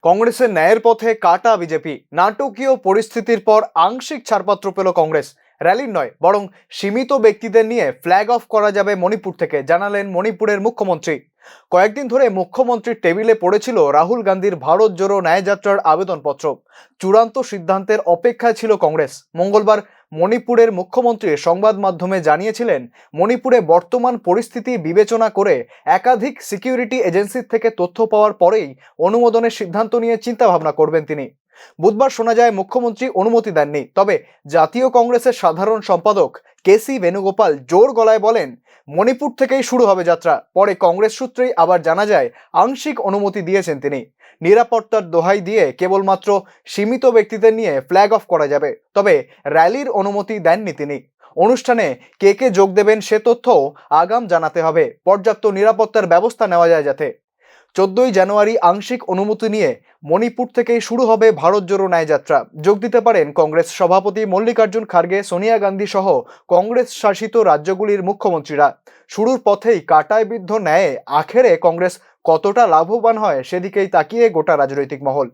কংগ্রেসের ন্যায়ের পথে কাটা বিজেপি। নাটকীয় পরিস্থিতির পর আংশিক ছাড়পত্র পেল কংগ্রেস। র্যালির নয়, বরং সীমিত ব্যক্তিদের নিয়ে ফ্ল্যাগ অফ করা যাবে মণিপুর থেকে, জানালেন মণিপুরের মুখ্যমন্ত্রী। কয়েকদিন ধরে মুখ্যমন্ত্রীর টেবিলে পড়েছিল রাহুল গান্ধীর ভারত জোড়ো ন্যায়যাত্রার আবেদনপত্র। চূড়ান্ত সিদ্ধান্তের অপেক্ষায় ছিল কংগ্রেস। মঙ্গলবার মণিপুরের মুখ্যমন্ত্রী সংবাদ মাধ্যমে জানিয়েছিলেন, মণিপুরে বর্তমান পরিস্থিতি বিবেচনা করে একাধিক সিকিউরিটি এজেন্সির থেকে তথ্য পাওয়ার পরেই অনুমোদনের সিদ্ধান্ত নিয়ে চিন্তাভাবনা করবেন তিনি। বুধবার শোনা যায় মুখ্যমন্ত্রী অনুমতি দেননি, তবে জাতীয় কংগ্রেসের সাধারণ সম্পাদক কেসি বেণুগোপাল জোর গলায় বলেন, মণিপুর থেকেই শুরু হবে যাত্রা। পরে কংগ্রেস সূত্রেই আবার জানা যায় আংশিক অনুমতি দিয়েছেন তিনি। নিরাপত্তার দোহাই দিয়ে কেবলমাত্র সীমিত ব্যক্তিদের নিয়ে ফ্ল্যাগ অফ করা যাবে, তবে র্যালির অনুমতি দেননি তিনি। অনুষ্ঠানে কে কে যোগ দেবেন সে তথ্যও আগাম জানাতে হবে। পর্যাপ্ত নিরাপত্তার ব্যবস্থা নেওয়া যায় যাতে। 14ই জানুয়ারি আংশিক অনুমতি নিয়ে মণিপুর থেকেই শুরু হবে ভারত জোড়ো ন্যায়যাত্রা। যোগ দিতে পারেন কংগ্রেস সভাপতি মল্লিকার্জুন খার্গে, সোনিয়া গান্ধী সহ কংগ্রেস শাসিত রাজ্যগুলির মুখ্যমন্ত্রীরা। শুরুর পথেই কাটায় বিদ্ধ ন্যায়ে আখেরে কংগ্রেস কতটা লাভবান হয় সেদিকেই তাকিয়ে গোটা রাজনৈতিক মহল।